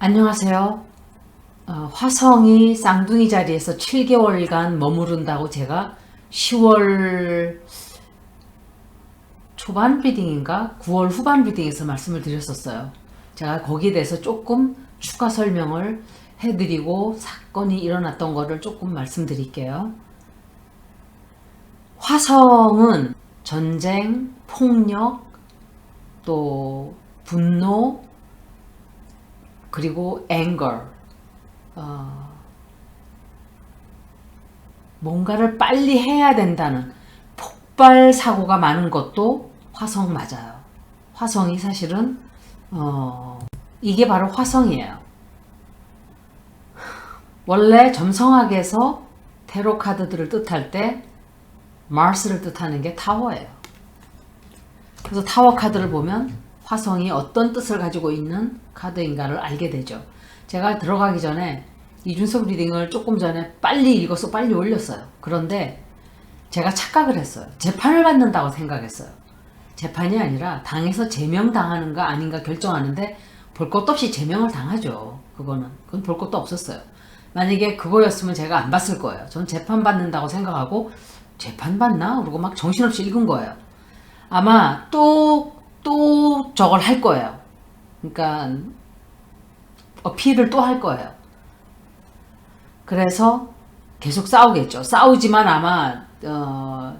안녕하세요. 화성이 쌍둥이 자리에서 7개월간 머무른다고 제가 10월 초반 리딩인가 9월 후반 리딩에서 말씀을 드렸었어요. 제가 거기에 대해서 조금 추가 설명을 해드리고 사건이 일어났던 거를 조금 말씀드릴게요. 화성은 전쟁, 폭력, 또 분노, 그리고 anger, 뭔가를 빨리 해야 된다는 폭발 사고가 많은 것도 화성 맞아요. 화성이 사실은 이게 바로 화성이에요. 원래 점성학에서 테로 카드들을 뜻할 때 마스를 뜻하는 게 타워예요. 그래서 타워 카드를 보면 화성이 어떤 뜻을 가지고 있는 카드인가를 알게 되죠. 제가 들어가기 전에 이준석 리딩을 조금 전에 빨리 읽어서 빨리 올렸어요. 그런데 제가 착각을 했어요. 재판을 받는다고 생각했어요. 재판이 아니라 당에서 제명당하는 거 아닌가 결정하는데 볼 것도 없이 제명을 당하죠. 그건 볼 것도 없었어요. 만약에 그거였으면 제가 안 봤을 거예요. 전 재판 받는다고 생각하고 재판 받나? 그러고 막 정신없이 읽은 거예요. 아마 또 저걸 할 거예요. 그러니까 어필을 또 할 거예요. 그래서 계속 싸우겠죠. 싸우지만 아마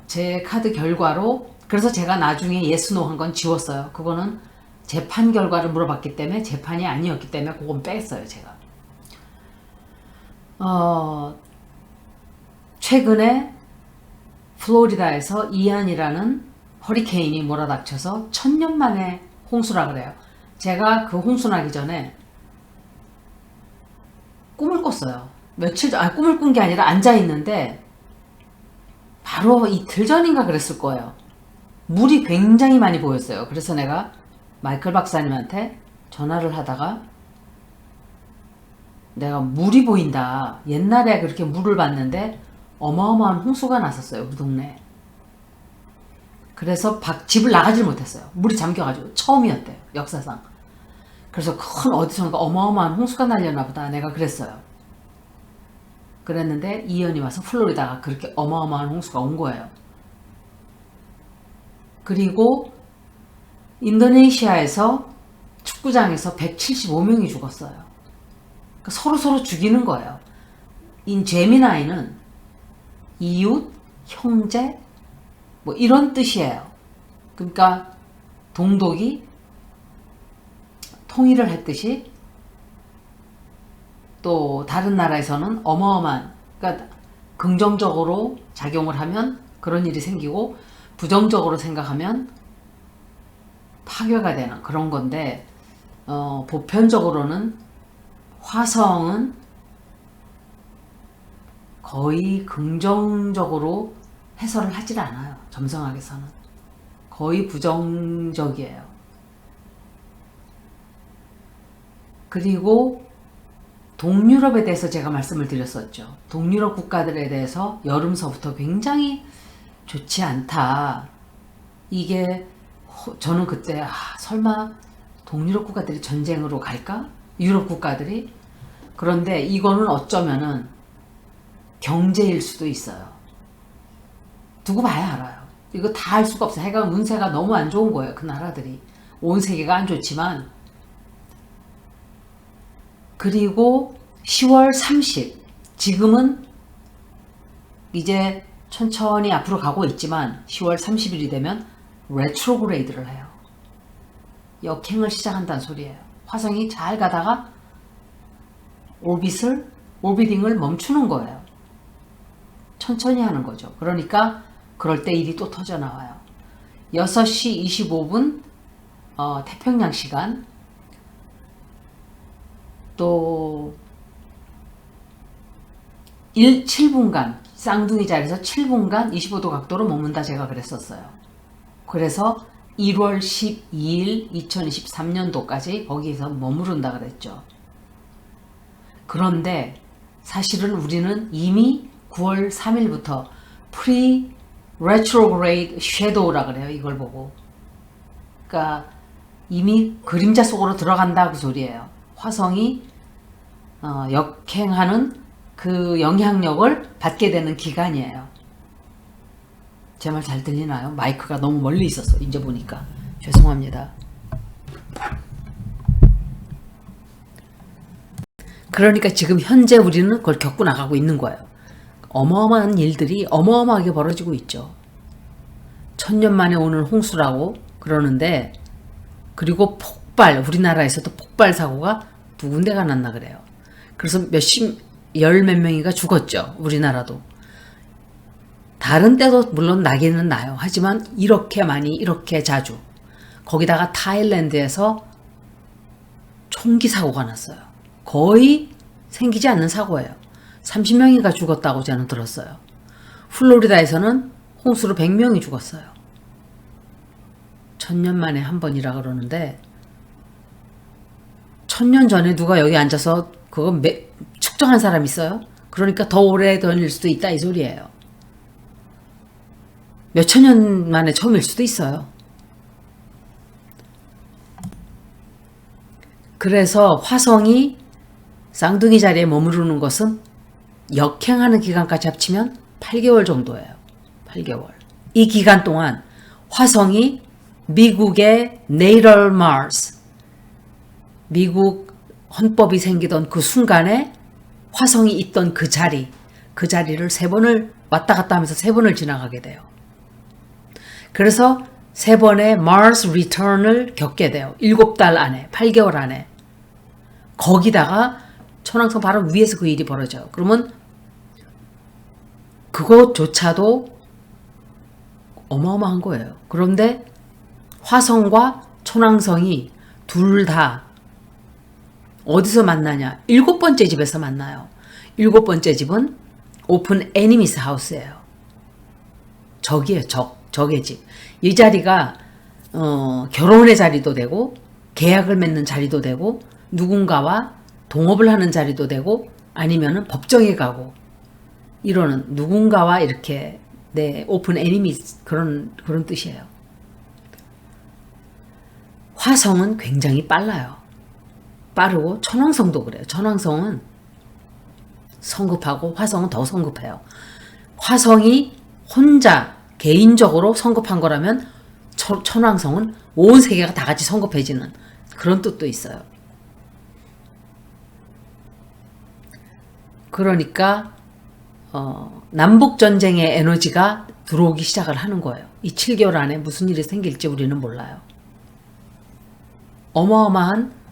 제 카드 결과로, 그래서 제가 나중에 예스노 한 건 지웠어요. 그거는 재판 결과를 물어봤기 때문에 재판이 아니었기 때문에 그건 뺐어요. 제가 최근에 플로리다에서 이안이라는 허리케인이 몰아닥쳐서 1000년 만에 홍수라 그래요. 제가 그 홍수 나기 전에 꿈을 꿨어요. 꿈을 꾼 게 아니라 앉아있는데 바로 이틀 전인가 그랬을 거예요. 물이 굉장히 많이 보였어요. 그래서 내가 마이클 박사님한테 전화를 하다가 내가 물이 보인다. 옛날에 그렇게 물을 봤는데 어마어마한 홍수가 났었어요. 우리 동네에. 그래서 집을 나가질 못했어요. 물이 잠겨가지고 처음이었대요. 역사상. 그래서 큰 어디선가 어마어마한 홍수가 날려나 보다. 내가 그랬어요. 그랬는데 이연이 와서 플로리다가 그렇게 어마어마한 홍수가 온 거예요. 그리고 인도네시아에서 축구장에서 175명이 죽었어요. 그러니까 서로 죽이는 거예요. 제미나이는 이웃, 형제, 뭐 이런 뜻이에요. 그러니까 동독이 통일을 했듯이 또 다른 나라에서는 어마어마한, 그러니까 긍정적으로 작용을 하면 그런 일이 생기고 부정적으로 생각하면 파괴가 되는 그런 건데, 보편적으로는 화성은 거의 긍정적으로 해설을 하질 않아요. 점성학에서는 거의 부정적이에요. 그리고 동유럽에 대해서 제가 말씀을 드렸었죠. 동유럽 국가들에 대해서 여름서부터 굉장히 좋지 않다. 이게 저는 그때 설마 동유럽 국가들이 전쟁으로 갈까? 유럽 국가들이? 그런데 이거는 어쩌면은 경제일 수도 있어요. 두고 봐야 알아요. 이거 다 할 수가 없어요. 해가 운세가 너무 안 좋은 거예요. 그 나라들이. 온 세계가 안 좋지만. 그리고 10월 30, 지금은 이제 천천히 앞으로 가고 있지만 10월 30일이 되면 레트로그레이드를 해요. 역행을 시작한다는 소리예요. 화성이 잘 가다가 오비딩을 멈추는 거예요. 천천히 하는 거죠. 그러니까 그럴 때 일이 또 터져 나와요. 6시 25분 태평양 시간, 또 7분간 쌍둥이 자리에서 7분간 25도 각도로 머문다 제가 그랬었어요. 그래서 1월 12일 2023년도까지 거기에서 머무른다 그랬죠. 그런데 사실은 우리는 이미 9월 3일부터 Pre-Retrograde Shadow라 그래요. 이걸 보고. 그러니까 이미 그림자 속으로 들어간다 그 소리예요. 화성이 역행하는 그 영향력을 받게 되는 기간이에요. 제 말 잘 들리나요? 마이크가 너무 멀리 있어서 이제 보니까 죄송합니다. 그러니까 지금 현재 우리는 그걸 겪고 나가고 있는 거예요. 어마어마한 일들이 어마어마하게 벌어지고 있죠. 1000년 만에 오는 홍수라고 그러는데, 그리고 우리나라에서도 폭발 사고가 두 군데가 났나 그래요. 그래서 열 몇 명이가 죽었죠. 우리나라도. 다른 때도 물론 나기는 나요. 하지만 이렇게 많이, 이렇게 자주. 거기다가 타일랜드에서 총기 사고가 났어요. 거의 생기지 않는 사고예요. 30명이가 죽었다고 저는 들었어요. 플로리다에서는 홍수로 100명이 죽었어요. 1000년 만에 한 번이라 그러는데, 1000년 전에 누가 여기 앉아서 그거 측정한 사람 있어요? 그러니까 더 오래 전일 수도 있다 이 소리예요. 몇천 년 만에 처음일 수도 있어요. 그래서 화성이 쌍둥이 자리에 머무르는 것은 역행하는 기간까지 합치면 8개월 정도예요. 8개월. 이 기간 동안 화성이 미국의 Natal Mars, 미국 헌법이 생기던 그 순간에 화성이 있던 그 자리를 3번을 왔다 갔다 하면서 3번을 지나가게 돼요. 그래서 3번의 Mars Return을 겪게 돼요. 7달 안에, 8개월 안에. 거기다가 천왕성 바로 위에서 그 일이 벌어져요. 그러면 그것조차도 어마어마한 거예요. 그런데 화성과 천왕성이 둘 다 어디서 만나냐? 7번째 집에서 만나요. 7번째 집은 오픈 애니미스 하우스예요. 적이에요. 적의 집. 이 자리가 결혼의 자리도 되고, 계약을 맺는 자리도 되고, 누군가와 동업을 하는 자리도 되고, 아니면은 법정에 가고 이러는, 누군가와 이렇게 오픈 애니미스 그런 뜻이에요. 화성은 굉장히 빨라요. 빠르고, 천왕성도 그래요. 천왕성은 성급하고 화성은 더 성급해요. 화성이 혼자 개인적으로 성급한 거라면 천왕성은 온 세계가 다 같이 성급해지는 그런 뜻도 있어요. 그러니까 남북전쟁의 에너지가 들어오기 시작을 하는 거예요. 이 7개월 안에 무슨 일이 생길지 우리는 몰라요. 어마어마한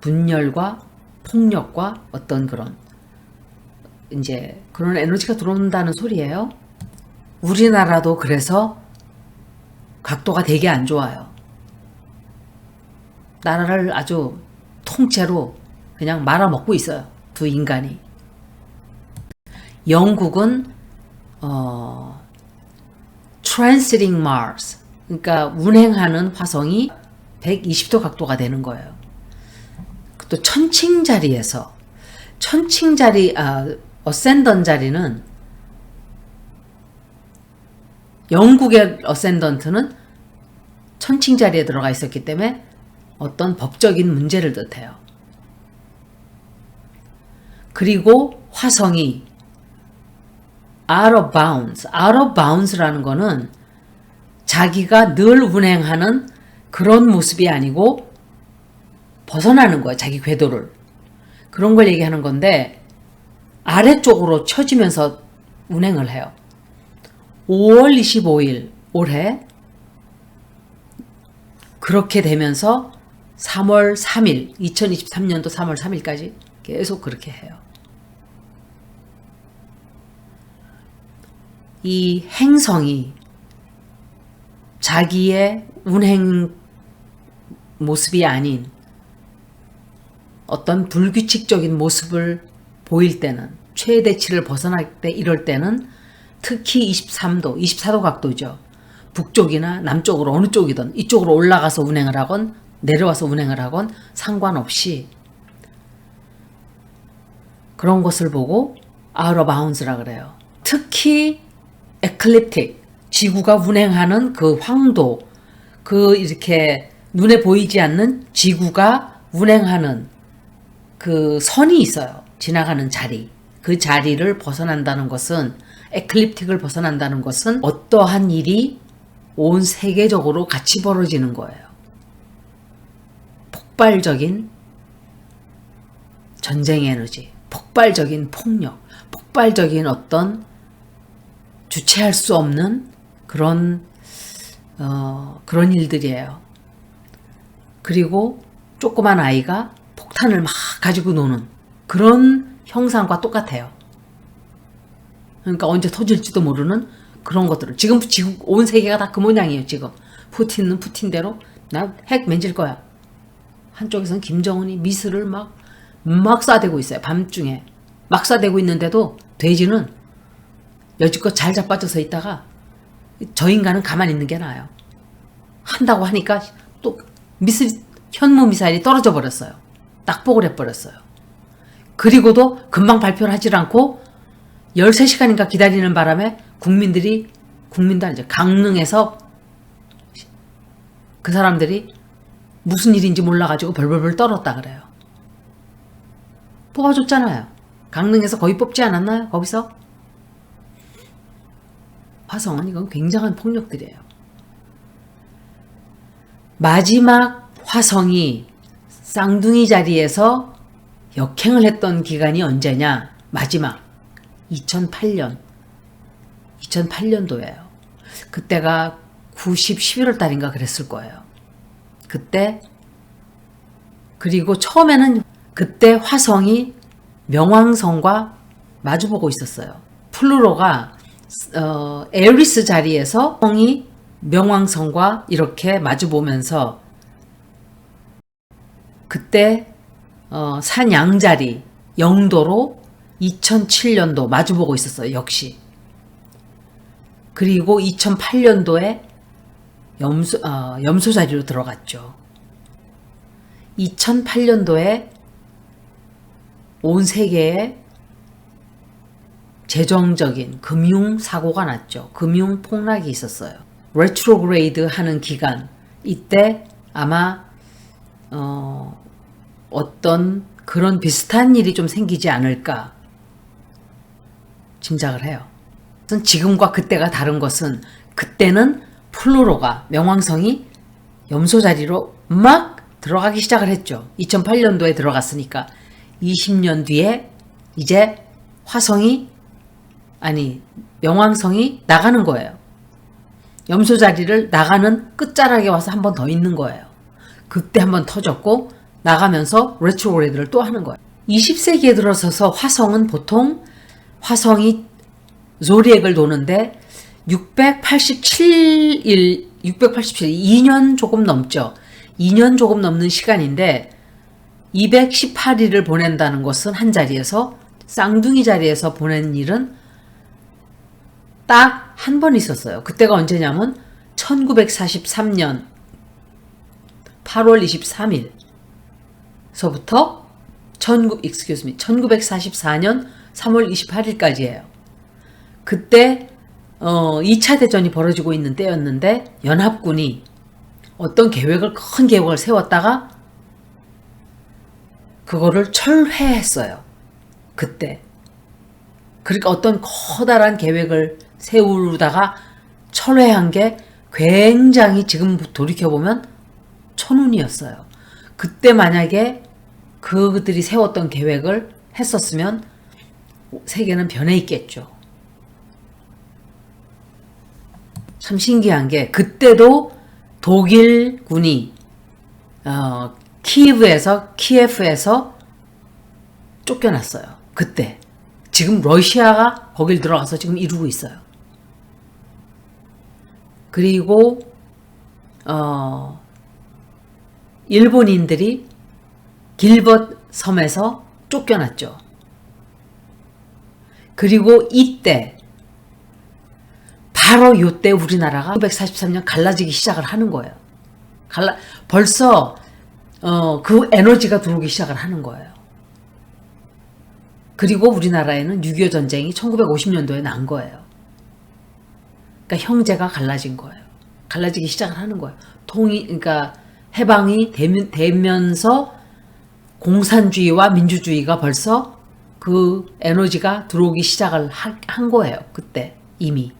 분열과 폭력과 어떤 그런 에너지가 들어온다는 소리예요. 우리나라도 그래서 각도가 되게 안 좋아요. 나라를 아주 통째로 그냥 말아먹고 있어요. 두 인간이. 영국은 Transiting Mars, 그러니까 운행하는 화성이 120도 각도가 되는 거예요. 또 천칭자리에서 어센던 자리는, 영국의 어센던트는 천칭자리에 들어가 있었기 때문에 어떤 법적인 문제를 뜻해요. 그리고 화성이 out of bounds라는 거는 자기가 늘 운행하는 그런 모습이 아니고 벗어나는 거예요. 자기 궤도를. 그런 걸 얘기하는 건데, 아래쪽으로 쳐지면서 운행을 해요. 5월 25일 올해 그렇게 되면서 3월 3일 2023년도 3월 3일까지 계속 그렇게 해요. 이 행성이 자기의 운행 모습이 아닌 어떤 불규칙적인 모습을 보일 때는, 최대치를 벗어날 때, 이럴 때는 특히 24도 각도죠. 북쪽이나 남쪽으로 어느 쪽이든 이쪽으로 올라가서 운행을 하건 내려와서 운행을 하건 상관없이 그런 것을 보고 out of bounds라 그래요. 특히 ecliptic, 지구가 운행하는 그 황도, 그 이렇게 눈에 보이지 않는 지구가 운행하는 그 선이 있어요. 지나가는 자리. 그 자리를 벗어난다는 것은, 에클립틱을 벗어난다는 것은 어떠한 일이 온 세계적으로 같이 벌어지는 거예요. 폭발적인 전쟁 에너지, 폭발적인 폭력, 폭발적인 어떤 주체할 수 없는 그런 일들이에요. 그리고 조그만 아이가 폭탄을 막 가지고 노는 그런 형상과 똑같아요. 그러니까 언제 터질지도 모르는 그런 것들을 지금 온 세계가 다 그 모양이에요. 지금 푸틴은 푸틴대로 나 핵 만질 거야. 한쪽에서는 김정은이 미스를 막 쏴대고 있어요. 밤중에 막 쏴대고 있는데도 돼지는 여지껏 잘 자빠져서 있다가 저 인간은 가만히 있는 게 나아요. 한다고 하니까 또 현무 미사일이 떨어져 버렸어요. 낙폭을 해버렸어요. 그리고도 금방 발표를 하질 않고 13시간인가 기다리는 바람에 국민도 아니죠. 강릉에서 그 사람들이 무슨 일인지 몰라가지고 벌벌벌 떨었다 그래요. 뽑아줬잖아요. 강릉에서 거의 뽑지 않았나요? 거기서? 화성은 이건 굉장한 폭력들이에요. 마지막 화성이 쌍둥이 자리에서 역행을 했던 기간이 언제냐? 마지막 2008년도예요. 그때가 11월 달인가 그랬을 거예요. 그때 그리고 처음에는 그때 화성이 명왕성과 마주보고 있었어요. 플루토가 에리스 자리에서 성이 명왕성과 이렇게 마주보면서 그때 산 양자리 영도로 2007년도 마주보고 있었어요. 역시. 그리고 2008년도에 염소 자리로 들어갔죠. 2008년도에 온 세계에 재정적인 금융 사고가 났죠. 금융 폭락이 있었어요. 레트로그레이드 하는 기간, 이때 아마 어떤 그런 비슷한 일이 좀 생기지 않을까 짐작을 해요. 지금과 그때가 다른 것은 그때는 플루토가 명왕성이 염소 자리로 막 들어가기 시작을 했죠. 2008년도에 들어갔으니까 20년 뒤에 이제 명왕성이 나가는 거예요. 염소 자리를 나가는 끝자락에 와서 한 번 더 있는 거예요. 그때 한 번 터졌고 나가면서 레트로그레이드를 또 하는 거예요. 20세기에 들어서서 화성이 조리액을 도는데 687일, 2년 조금 넘죠. 2년 조금 넘는 시간인데 218일을 보낸다는 것은 한 자리에서 쌍둥이 자리에서 보낸 일은 딱 한 번 있었어요. 그때가 언제냐면 1943년 8월 23일서부터 1944년 3월 28일까지예요. 그때 2차 대전이 벌어지고 있는 때였는데 연합군이 어떤 큰 계획을 세웠다가 그거를 철회했어요. 그때. 그러니까 어떤 커다란 계획을 세우다가 철회한 게 굉장히 지금 돌이켜보면 천운이었어요. 그때 만약에 그들이 세웠던 계획을 했었으면 세계는 변해 있겠죠. 참 신기한 게 그때도 독일군이 키예프에서 쫓겨났어요. 그때. 지금 러시아가 거길 들어가서 지금 이루고 있어요. 그리고 일본인들이 길벗 섬에서 쫓겨났죠. 그리고 이때 바로 이때 우리나라가 1943년 갈라지기 시작을 하는 거예요. 벌써 그 에너지가 들어오기 시작을 하는 거예요. 그리고 우리나라에는 6.25 전쟁이 1950년도에 난 거예요. 그러니까 형제가 갈라진 거예요. 갈라지기 시작을 하는 거예요. 그러니까 해방이 되면서 공산주의와 민주주의가 벌써 그 에너지가 들어오기 시작을 한 거예요. 그때 이미.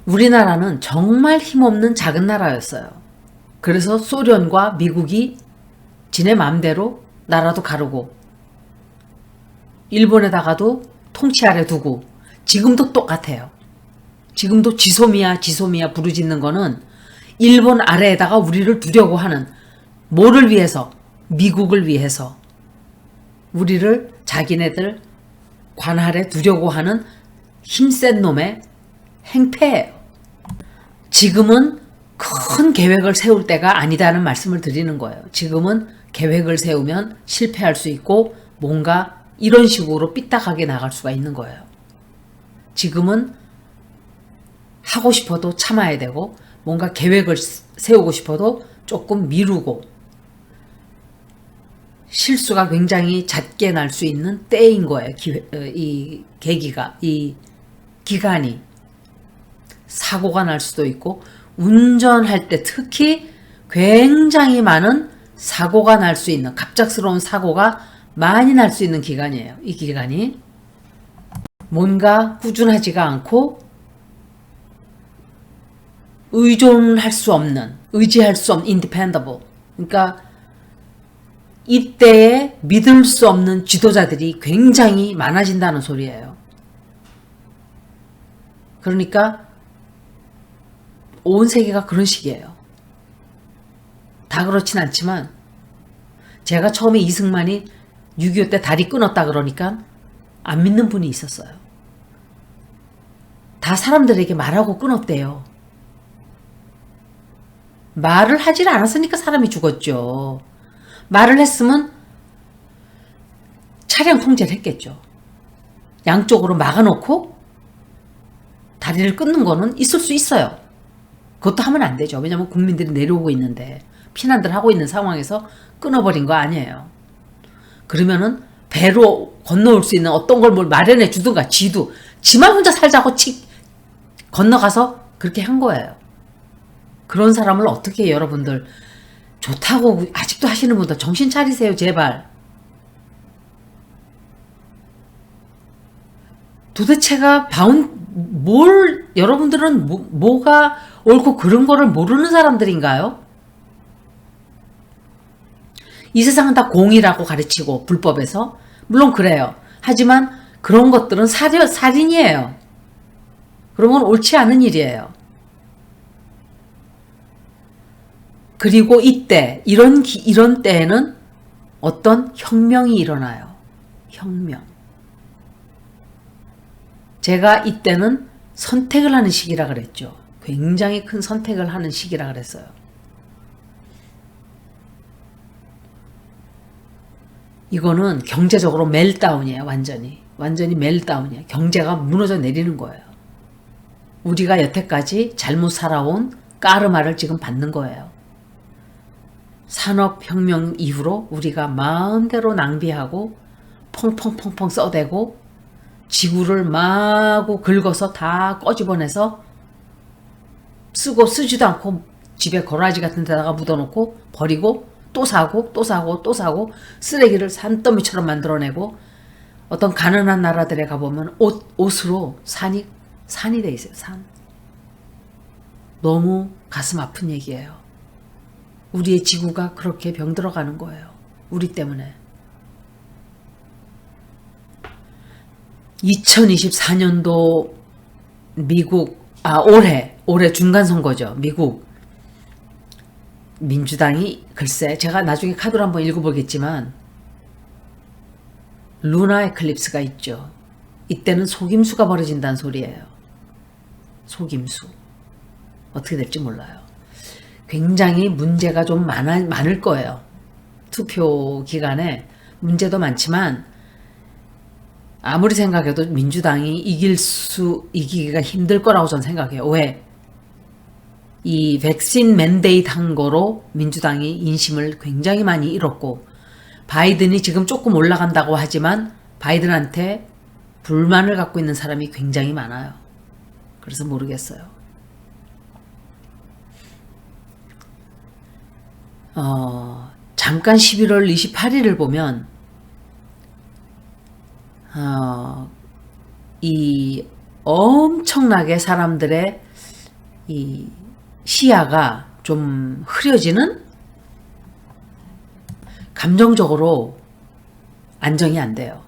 우리나라는 정말 힘없는 작은 나라였어요. 그래서 소련과 미국이 지네 맘대로 나라도 가르고 일본에다가도 통치 아래 두고 지금도 똑같아요. 지금도 지소미아 부르짖는 거는 일본 아래에다가 우리를 두려고 하는, 뭐를 위해서? 미국을 위해서 우리를 자기네들 관할에 두려고 하는 힘센 놈의 행패예요. 지금은 큰 계획을 세울 때가 아니다는 말씀을 드리는 거예요. 지금은 계획을 세우면 실패할 수 있고 뭔가 이런 식으로 삐딱하게 나갈 수가 있는 거예요. 지금은 하고 싶어도 참아야 되고 뭔가 계획을 세우고 싶어도 조금 미루고 실수가 굉장히 잦게 날 수 있는 때인 거예요. 이 계기가, 이 기간이. 사고가 날 수도 있고 운전할 때 특히 굉장히 많은 사고가 날 수 있는, 갑작스러운 사고가 많이 날 수 있는 기간이에요. 이 기간이. 뭔가 꾸준하지가 않고 의존할 수 없는, 의지할 수 없는 independable. 그러니까 이때에 믿을 수 없는 지도자들이 굉장히 많아진다는 소리예요. 그러니까 온 세계가 그런 식이에요. 다 그렇진 않지만 제가 처음에 이승만이 6.25 때 다리 끊었다 그러니까 안 믿는 분이 있었어요. 다 사람들에게 말하고 끊었대요. 말을 하질 않았으니까 사람이 죽었죠. 말을 했으면 차량 통제를 했겠죠. 양쪽으로 막아놓고 다리를 끊는 거는 있을 수 있어요. 그것도 하면 안 되죠. 왜냐하면 국민들이 내려오고 있는데 피난들 하고 있는 상황에서 끊어버린 거 아니에요. 그러면은 배로 건너올 수 있는 어떤 걸 뭘 마련해 주든가 지만 혼자 살자고 건너가서 그렇게 한 거예요. 그런 사람을 어떻게 여러분들 좋다고 아직도 하시는 분들 정신 차리세요. 제발. 도대체가 여러분들은 뭐가 옳고 그런 거를 모르는 사람들인가요? 이 세상은 다 공이라고 가르치고 불법에서 물론 그래요. 하지만 그런 것들은 살인이에요. 그런 건 옳지 않은 일이에요. 그리고 이때 이런 때에는 어떤 혁명이 일어나요. 혁명. 제가 이때는 선택을 하는 시기라 그랬죠. 굉장히 큰 선택을 하는 시기라 그랬어요. 이거는 경제적으로 멜다운이에요. 완전히 멜다운이에요. 경제가 무너져 내리는 거예요. 우리가 여태까지 잘못 살아온 까르마를 지금 받는 거예요. 산업혁명 이후로 우리가 마음대로 낭비하고 펑펑펑펑 써대고 지구를 마구 긁어서 다 꺼집어내서 쓰지도 않고 집에 거라지 같은 데다가 묻어놓고 버리고 또 사고 쓰레기를 산더미처럼 만들어내고 어떤 가난한 나라들에 가보면 옷으로 산이 돼 있어요. 산. 너무 가슴 아픈 얘기예요. 우리의 지구가 그렇게 병들어가는 거예요. 우리 때문에. 2024년도 미국, 올해 중간선거죠. 미국 민주당이 글쎄 제가 나중에 카드로 한번 읽어보겠지만 루나 에클립스가 있죠. 이때는 속임수가 벌어진다는 소리예요. 속임수. 어떻게 될지 몰라요. 굉장히 문제가 좀 많을 거예요. 투표 기간에 문제도 많지만 아무리 생각해도 민주당이 이기기가 힘들 거라고 저는 생각해요. 왜? 이 백신 맨데이트 한 거로 민주당이 인심을 굉장히 많이 잃었고 바이든이 지금 조금 올라간다고 하지만 바이든한테 불만을 갖고 있는 사람이 굉장히 많아요. 그래서 모르겠어요. 잠깐 11월 28일을 보면 이 엄청나게 사람들의 이 시야가 좀 흐려지는, 감정적으로 안정이 안 돼요.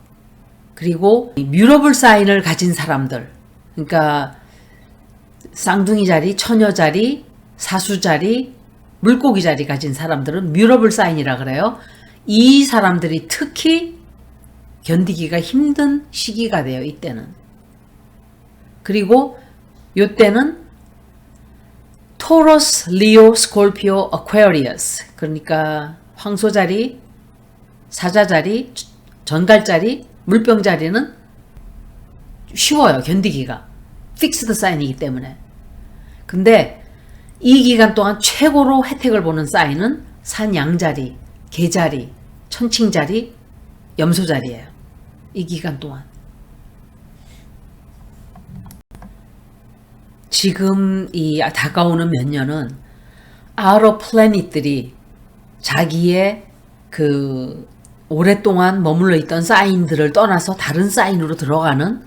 그리고 뮤러블 사인을 가진 사람들, 그러니까 쌍둥이 자리, 처녀 자리, 사수 자리, 물고기 자리 가진 사람들은 뮤러블 사인이라 그래요. 이 사람들이 특히 견디기가 힘든 시기가 돼요, 이때는. 그리고 이때는 토러스, 리오, 스콜피오, 어퀘리어스, 그러니까 황소 자리, 사자 자리, 전갈 자리, 물병 자리는 쉬워요, 견디기가. 픽스드 사인이기 때문에. 근데 이 기간 동안 최고로 혜택을 보는 사인은 산 양자리, 개자리, 천칭자리, 염소자리예요. 이 기간 동안. 지금 이 다가오는 몇 년은 아웃어 플래닛들이 자기의 그 오랫동안 머물러 있던 사인들을 떠나서 다른 사인으로 들어가는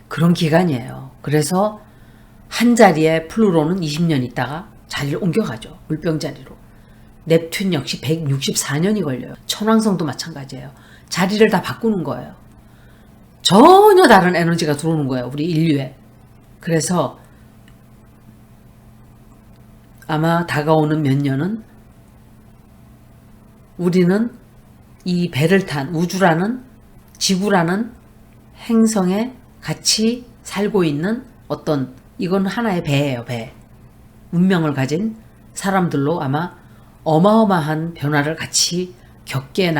그런 기간이에요. 그래서 한 자리에 플루토는 20년 있다가 자리를 옮겨가죠. 물병 자리로. 넵튠 역시 164년이 걸려요. 천왕성도 마찬가지예요. 자리를 다 바꾸는 거예요. 전혀 다른 에너지가 들어오는 거예요, 우리 인류에. 그래서 아마 다가오는 몇 년은 우리는 이 배를 탄 우주라는, 지구라는 행성에 같이 살고 있는 어떤, 이건 하나의 배예요, 배. 운명을 가진 사람들로 아마 어마어마한 변화를 같이 겪어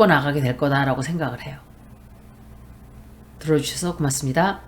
나가게 될 거다라고 생각을 해요. 들어주셔서 고맙습니다.